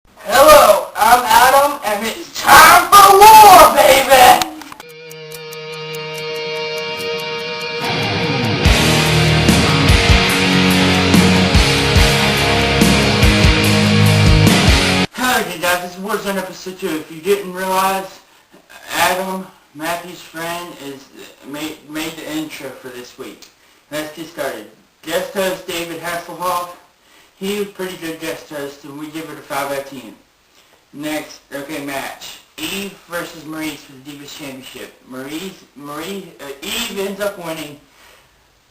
Hello, I'm Adam, and it's time for war, baby! Okay, guys, this is Warzone episode 2. If you didn't realize, Adam, Matthew's friend, made the intro for this week. Let's get started. Guest host David Hasselhoff. He was pretty good guest host, and we give it a 5 out of 10. Next, match. Eve versus Maryse for the Divas Championship. Eve ends up winning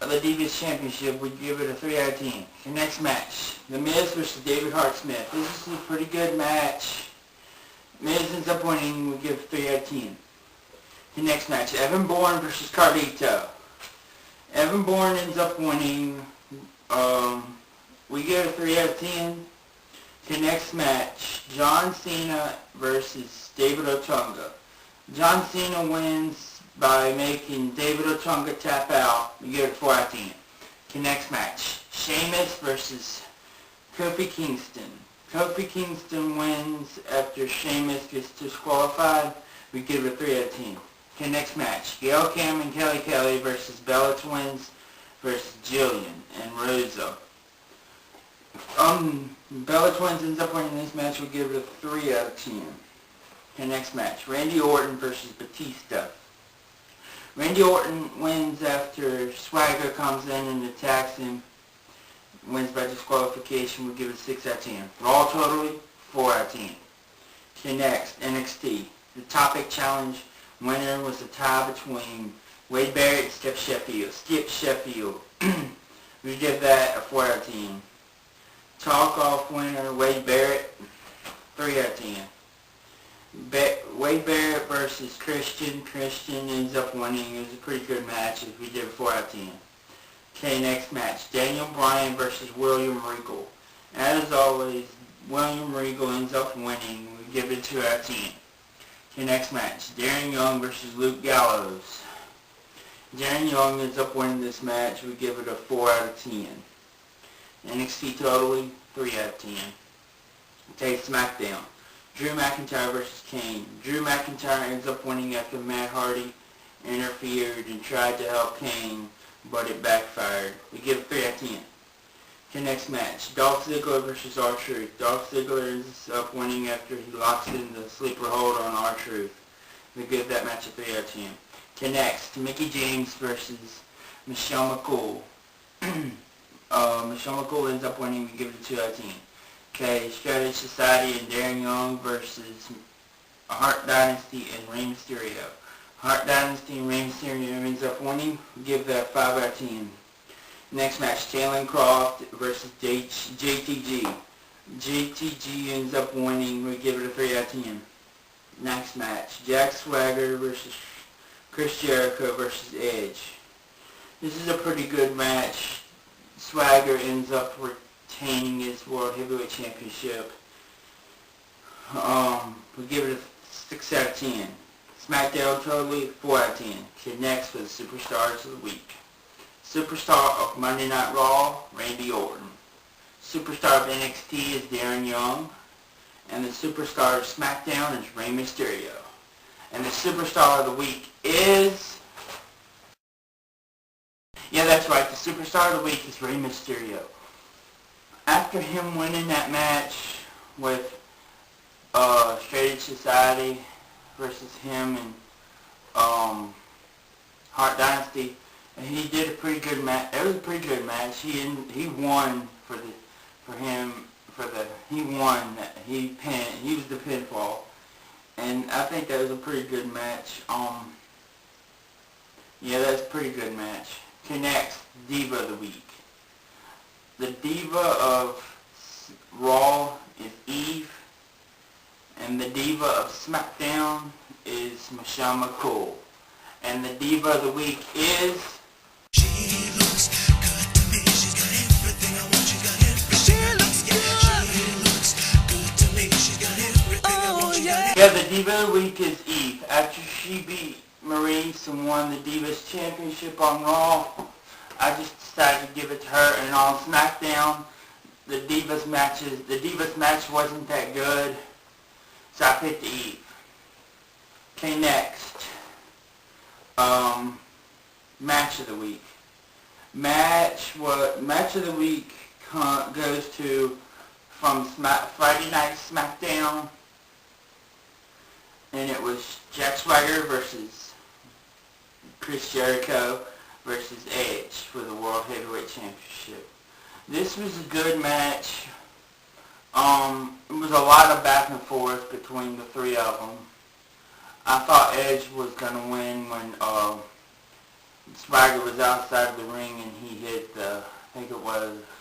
the Divas Championship. We give it a 3 out of 10. The next match. The Miz versus David Hart Smith. This is a pretty good match. Miz ends up winning. We give it a 3 out of 10. The next match. Evan Bourne versus Carlito. Evan Bourne ends up winning. We give it a 3 out of 10. The next match, John Cena versus David Otunga. John Cena wins by making David Otunga tap out. We give it 4 out of 10. The next match, Sheamus versus Kofi Kingston. Kofi Kingston wins after Sheamus gets disqualified. We give it a 3 out of 10. The next match, Gail Kim and Kelly Kelly versus Bella Twins versus Jillian and Rosa. Bella Twins ends up winning this match. We give it a 3 out of 10. The next match, Randy Orton versus Batista. Randy Orton wins after Swagger comes in and attacks him. Wins by disqualification. We give it a 6 out of 10. Raw totally, 4 out of 10. The next, NXT. The Topic Challenge winner was a tie between Wade Barrett and Skip Sheffield. We give that a 4 out of 10. Talk off winner, Wade Barrett, 3 out of 10. Wade Barrett versus Christian. Christian ends up winning. It was a pretty good match. We did a 4 out of 10. Okay, next match. Daniel Bryan versus William Regal. As always, William Regal ends up winning. We give it a 2 out of 10. Okay, next match. Darren Young versus Luke Gallows. Darren Young ends up winning this match. We give it a 4 out of 10. NXT totally, 3 out of 10. Okay, SmackDown. Drew McIntyre versus Kane. Drew McIntyre ends up winning after Matt Hardy interfered and tried to help Kane, but it backfired. We give it 3 out of 10. Okay, next match. Dolph Ziggler versus R-Truth. Dolph Ziggler ends up winning after he locks in the sleeper hold on R-Truth. We give that match a 3 out of 10. Okay, next. Mickie James versus Michelle McCool. Michelle McCool ends up winning. We give it a 2 out of 10. Okay, Strategy Society and Darren Young versus Hart Dynasty and Rey Mysterio. Hart Dynasty and Rey Mysterio ends up winning. We give that 5 out of 10. Next match, Jalen Croft versus JTG. JTG ends up winning. We give it a 3 out of 10. Next match, Jack Swagger versus Chris Jericho versus Edge. This is a pretty good match. Swagger ends up retaining his World Heavyweight Championship. We give it a 6 out of 10. SmackDown totally, 4 out of 10. Okay, next for the Superstars of the Week. Superstar of Monday Night Raw, Randy Orton. Superstar of NXT is Darren Young. And the Superstar of SmackDown is Rey Mysterio. And the Superstar of the Week is... Yeah, that's right. The Superstar of the Week is Rey Mysterio. After him winning that match with Strategy Society versus him and Hart Dynasty, he did a pretty good match. It was a pretty good match. He won he was the pinfall, and I think that was a pretty good match. Yeah, that's a pretty good match. Okay, next, Diva of the Week. The Diva of Raw is Eve, and the Diva of SmackDown is Michelle McCool. And the Diva of the Week is... She looks good to me. She's got everything I want. She's got everything. She looks good. She looks good to me. She's got everything I want. Yeah, the Diva of the Week is Eve. After she beat Maryse and won the Divas Championship on Raw, I just decided to give it to her. And on SmackDown, the Divas match wasn't that good, so I picked Eve. Okay, next, match of the week. Match of the week goes to from Friday Night SmackDown, and it was Jack Swagger versus Chris Jericho versus Edge for the World Heavyweight Championship. This was a good match. It was a lot of back and forth between the three of them. I thought Edge was going to win when Swagger was outside of the ring and he hit the, I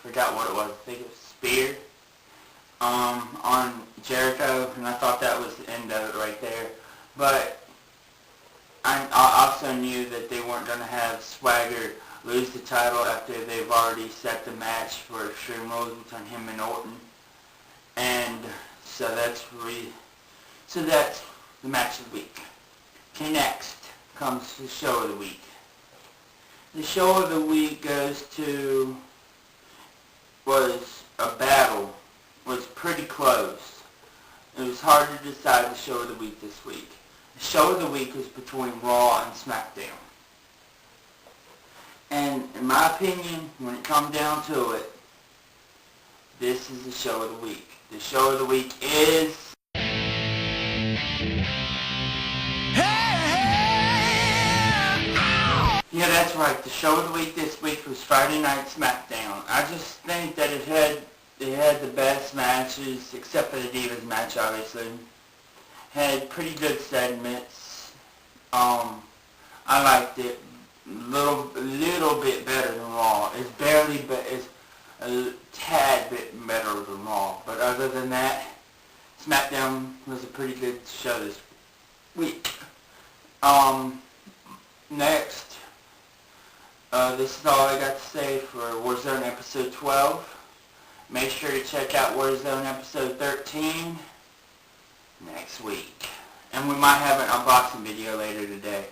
forgot what it was, I think it was spear on Jericho, and I thought that was the end of it right there. But I also knew that they weren't going to have Swagger lose the title after they've already set the match for Extreme Rules between him and Orton. And so that's the match of the week. Okay, next comes the show of the week. The show of the week was a battle. Was pretty close. It was hard to decide the show of the week this week. The show of the week was between Raw and SmackDown. And in my opinion, when it comes down to it, this is the show of the week. The show of the week is... Yeah, that's right. The show of the week this week was Friday Night SmackDown. I just think that it had the best matches, except for the Divas match, obviously. Had pretty good segments. I liked it. Little bit better than Raw. It's a tad bit better than Raw. But other than that, SmackDown was a pretty good show this week. Next, this is all I got to say for Warzone episode 12. Make sure to check out Warzone episode 13 next week. And we might have an unboxing video later today.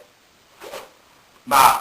Bye.